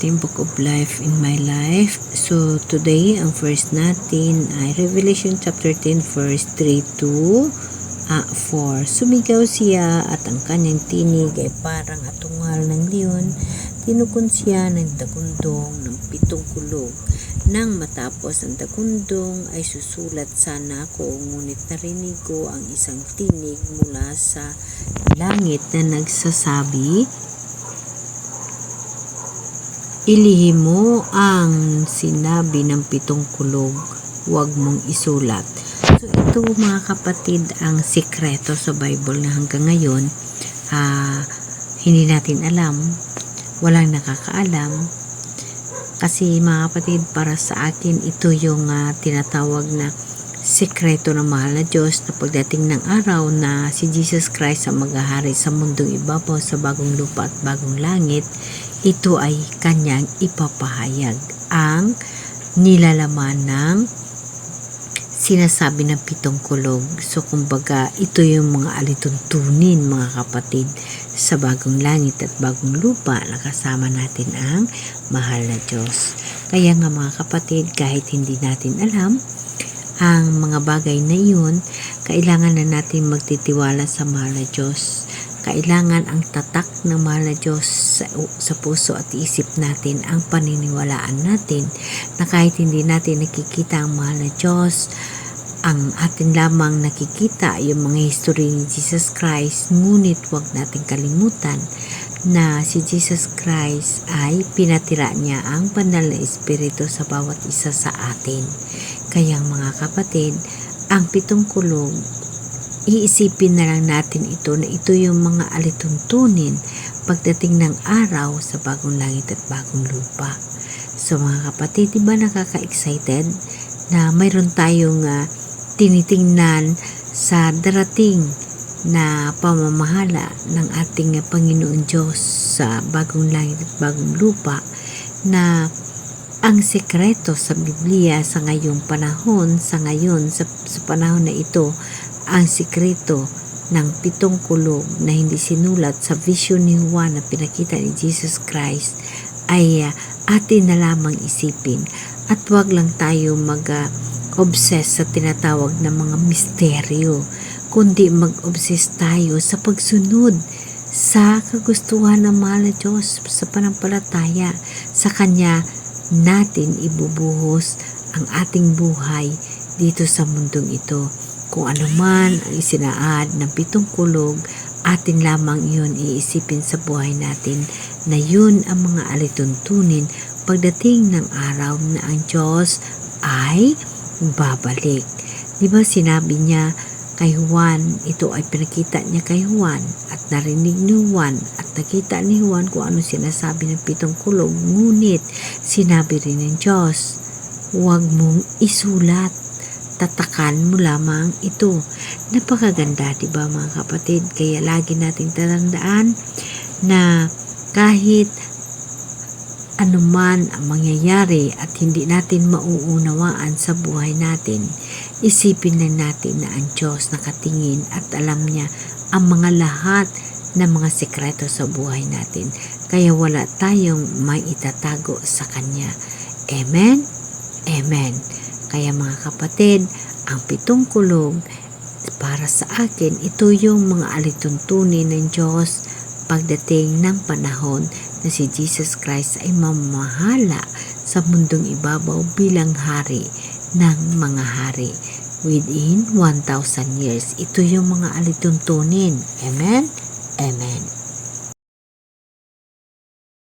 natin Book of Life in my life. So today ang first natin ay Revelation chapter 10 verse 3 to 4. Sumigaw siya at ang kanyang tinig ay parang atungal ng leon. Tinukon siya ng dagundong ng 7 kulog. Nang matapos ang dagundong ay susulat sana ako, ngunit narinig ko ang isang tinig mula sa langit na nagsasabi, ilihim mo ang sinabi ng 7 kulog, huwag mong isulat. So ito mga kapatid ang sikreto sa Bible na hanggang ngayon hindi natin alam, walang nakakaalam. Kasi mga kapatid, para sa akin ito yung tinatawag na sikreto ng mahal na Diyos na pagdating ng araw na si Jesus Christ ang maghahari sa mundong ibabaw, sa bagong lupa at bagong langit, ito ay kanyang ipapahayag ang nilalaman ng sinasabi ng 7 kulog. So kumbaga ito yung mga alituntunin mga kapatid sa bagong langit at bagong lupa na kasama natin ang mahal na Diyos. Kaya nga mga kapatid, kahit hindi natin alam ang mga bagay na iyon, kailangan na natin magtitiwala sa mahal na Diyos. Kailangan ang tatak ng mahal na Diyos sa puso at isip natin, ang paniniwalaan natin na kahit hindi natin nakikita ang mahal na Diyos, ang atin lamang nakikita yung mga history ni Jesus Christ, ngunit huwag natin kalimutan na si Jesus Christ ay pinatira niya ang banal na espiritu sa bawat isa sa atin. Kaya mga kapatid, ang 7 kulog, iisipin na lang natin ito na ito yung mga alituntunin pagdating ng araw sa bagong langit at bagong lupa. So mga kapatid, diba nakaka-excited na mayroon tayong tinitingnan sa darating na pamamahala ng ating Panginoon Diyos sa bagong langit at bagong lupa, na ang sekreto sa Biblia sa ngayong panahon, sa panahon na ito, ang sekreto ng 7 kulog na hindi sinulat sa vision ni Juan na pinakita ni Jesus Christ ay atin na lamang isipin, at wag lang tayo mag-obsess sa tinatawag na mga misteryo, kundi mag-obsess tayo sa pagsunod sa kagustuhan ng mahal na Diyos, sa panampalataya sa Kanya natin ibubuhos ang ating buhay dito sa mundong ito. Kung ano man ang isinaad ng 7 kulog, atin lamang iyon iisipin sa buhay natin na yun ang mga alituntunin pagdating ng araw na ang Diyos ay babalik. Diba sinabi niya kay Juan, ito ay pinakita niya kay Juan at narinig ni Juan at nakita ni Juan kung ano sinasabi ng 7 kulog, ngunit sinabi rin ng Diyos, huwag mong isulat, tatakan mo lamang ito. Napakaganda, diba mga kapatid? Kaya lagi nating tatandaan na kahit anuman ang mangyayari at hindi natin mauunawaan sa buhay natin, isipin lang natin na ang Diyos nakatingin at alam niya ang mga lahat ng mga sekreto sa buhay natin. Kaya wala tayong may itatago sa Kanya. Amen? Amen. Kaya mga kapatid, ang 7 kulog para sa akin, ito yung mga alituntunin ng Diyos pagdating ng panahon na si Jesus Christ ay mamahala sa mundong ibabaw bilang hari ng mga hari within 1,000 years. Ito yung mga alituntunin. Amen? Amen.